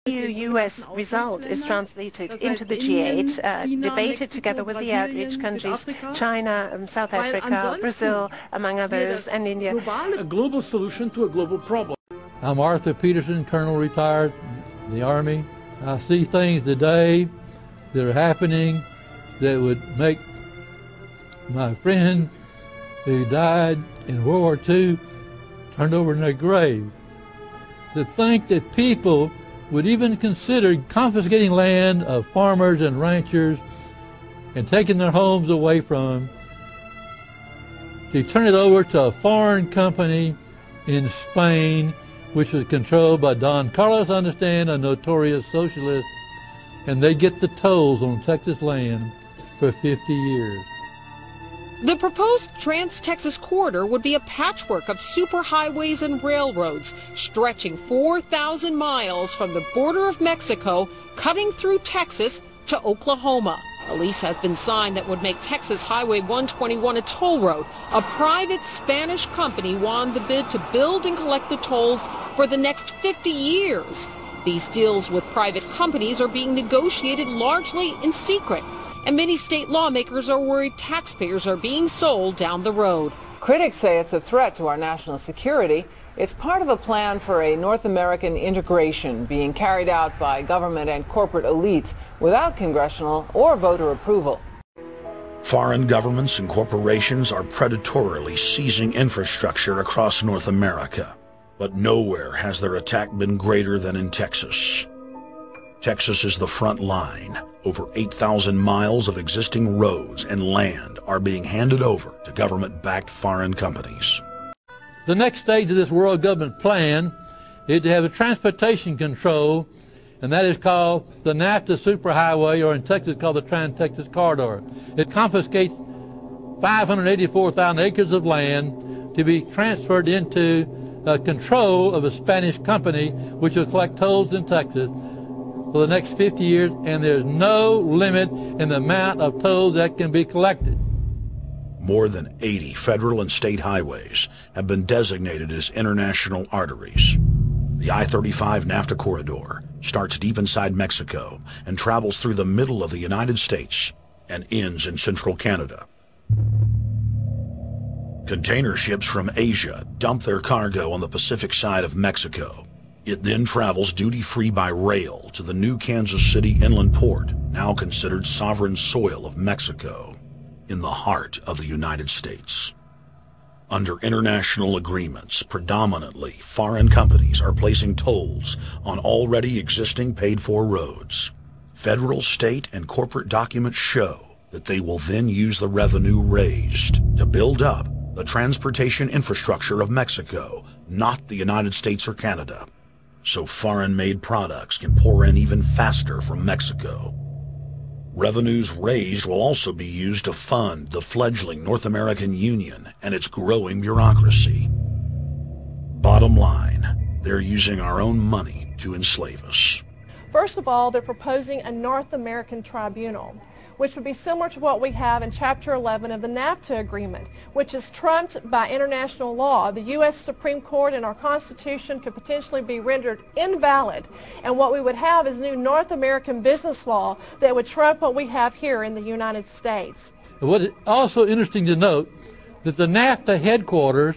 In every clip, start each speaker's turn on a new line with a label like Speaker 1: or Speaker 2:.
Speaker 1: EU-US result is translated into the G8, debated together with the outreach countries, China, South Africa, Brazil, among others, and India.
Speaker 2: A global solution to a global problem.
Speaker 3: I'm Arthur Peterson, Colonel retired in the Army. I see things today that are happening that would make my friend who died in World War II turned over in their grave. To think that people would even consider confiscating land of farmers and ranchers and taking their homes away from them to turn it over to a foreign company in Spain, which was controlled by Don Carlos, I understand, a notorious socialist, and they get the tolls on Texas land for 50 years.
Speaker 4: The proposed Trans-Texas corridor would be a patchwork of superhighways and railroads stretching 4,000 miles from the border of Mexico, cutting through Texas to Oklahoma. A lease has been signed that would make Texas Highway 121 a toll road. A private Spanish company won the bid to build and collect the tolls for the next 50 years. These deals with private companies are being negotiated largely in secret, and many state lawmakers are worried taxpayers are being sold down the road.
Speaker 5: Critics say it's a threat to our national security. It's part of a plan for a North American integration being carried out by government and corporate elites without congressional or voter approval.
Speaker 6: Foreign governments and corporations are predatorily seizing infrastructure across North America, but nowhere has their attack been greater than in Texas. Texas is the front line. Over 8,000 miles of existing roads and land are being handed over to government-backed foreign companies.
Speaker 3: The next stage of this world government plan is to have a transportation control, and that is called the NAFTA superhighway, or in Texas called the Trans-Texas corridor. It confiscates 584,000 acres of land to be transferred into control of a Spanish company which will collect tolls in Texas for the next 50 years, and there's no limit in the amount of tolls that can be collected.
Speaker 6: More than 80 federal and state highways have been designated as international arteries. The I-35 NAFTA corridor starts deep inside Mexico and travels through the middle of the United States and ends in central Canada. Container ships from Asia dump their cargo on the Pacific side of Mexico. It then travels duty-free by rail to the new Kansas City inland port, now considered sovereign soil of Mexico, in the heart of the United States. Under international agreements, predominantly foreign companies are placing tolls on already existing paid-for roads. Federal, state, and corporate documents show that they will then use the revenue raised to build up the transportation infrastructure of Mexico, not the United States or Canada, so foreign-made products can pour in even faster from Mexico. Revenues raised will also be used to fund the fledgling North American Union and its growing bureaucracy. Bottom line, they're using our own money to enslave us.
Speaker 7: First of all, they're proposing a North American tribunal, which would be similar to what we have in Chapter 11 of the NAFTA agreement, which is trumped by international law. The U.S. Supreme Court and our Constitution could potentially be rendered invalid, and what we would have is new North American business law that would trump what we have here in the United States.
Speaker 3: What is also interesting to note that the NAFTA headquarters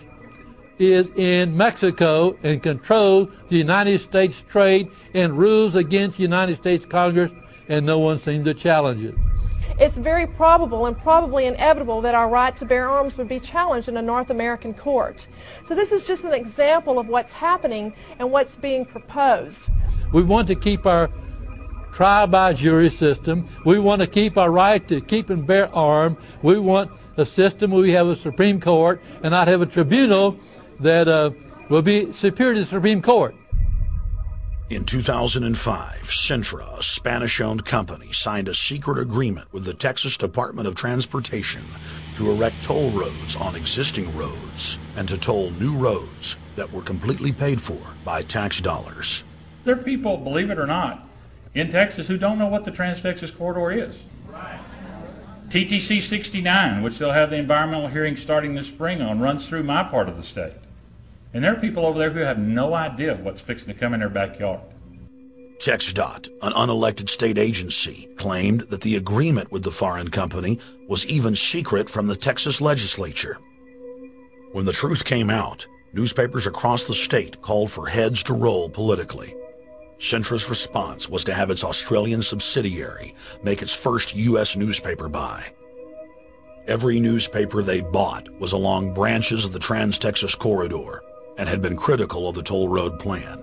Speaker 3: is in Mexico and controls the United States trade and rules against the United States Congress, and no one seems to challenge it.
Speaker 7: It's very probable and probably inevitable that our right to bear arms would be challenged in a North American court. So this is just an example of what's happening and what's being proposed.
Speaker 3: We want to keep our trial by jury system. We want to keep our right to keep and bear arms. We want a system where we have a Supreme Court and not have a tribunal that will be superior to the Supreme Court.
Speaker 6: In 2005, Centra, a Spanish-owned company, signed a secret agreement with the Texas Department of Transportation to erect toll roads on existing roads and to toll new roads that were completely paid for by tax dollars.
Speaker 8: There are people, believe it or not, in Texas who don't know what the Trans-Texas Corridor is. TTC 69, which they'll have the environmental hearing starting this spring on, runs through my part of the state. And there are people over there who have no idea what's fixing to come in their backyard.
Speaker 6: TxDOT, an unelected state agency, claimed that the agreement with the foreign company was even secret from the Texas legislature. When the truth came out, newspapers across the state called for heads to roll politically. Centra's response was to have its Australian subsidiary make its first U.S. newspaper buy. Every newspaper they bought was along branches of the Trans-Texas Corridor and had been critical of the toll road plan.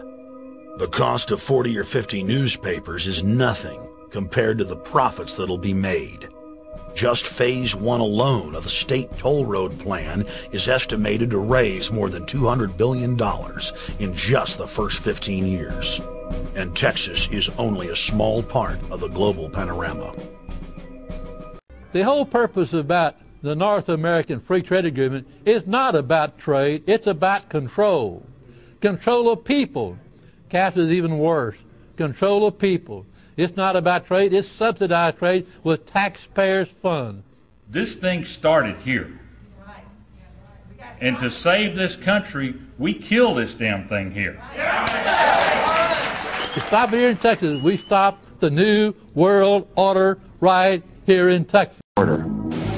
Speaker 6: The cost of 40 or 50 newspapers is nothing compared to the profits that'll be made. Just Phase 1 alone of the state toll road plan is estimated to raise more than $200 billion in just the first 15 years. And Texas is only a small part of the global panorama.
Speaker 3: The whole purpose about the North American Free Trade Agreement is not about trade, it's about control. Control of people. Cass is even worse. Control of people. It's not about trade, it's subsidized trade with taxpayers' funds.
Speaker 8: This thing started here. And to save this country, we kill this damn thing here.
Speaker 3: To stop it here in Texas, we stop the New World Order right here in Texas.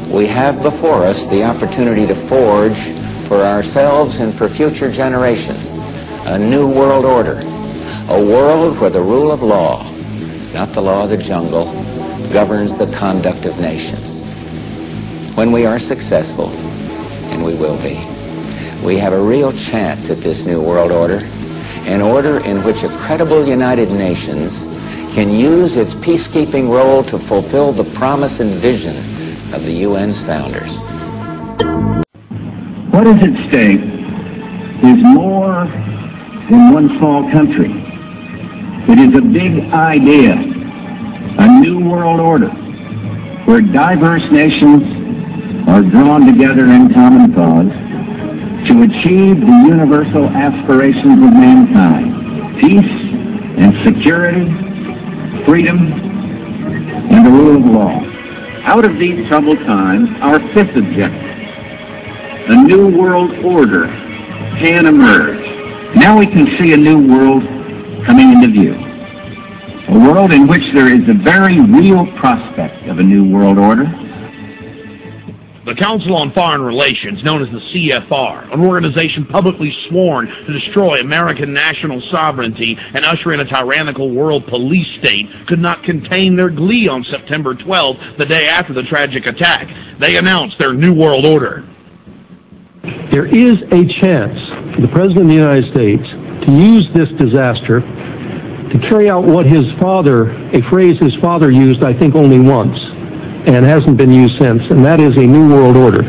Speaker 9: We have before us the opportunity to forge for ourselves and for future generations a new world order, a world where the rule of law, not the law of the jungle, governs the conduct of nations. When we are successful, and we will be, we have a real chance at this new world order, an order in which a credible United Nations can use its peacekeeping role to fulfill the promise and vision of the UN's founders.
Speaker 10: What is at stake is more than one small country. It is a big idea, a new world order, where diverse nations are drawn together in common cause to achieve the universal aspirations of mankind: peace and security, freedom, and the rule of law. Out of these troubled times, our fifth objective, a new world order, can emerge. Now we can see a new world coming into view. A world in which there is a very real prospect of a new world order.
Speaker 11: The Council on Foreign Relations, known as the CFR, an organization publicly sworn to destroy American national sovereignty and usher in a tyrannical world police state, could not contain their glee on September 12th, the day after the tragic attack. They announced their New World Order.
Speaker 12: There is a chance for the President of the United States to use this disaster to carry out what his father, a phrase his father used, I think, only once, and hasn't been used since, and that is a new world order.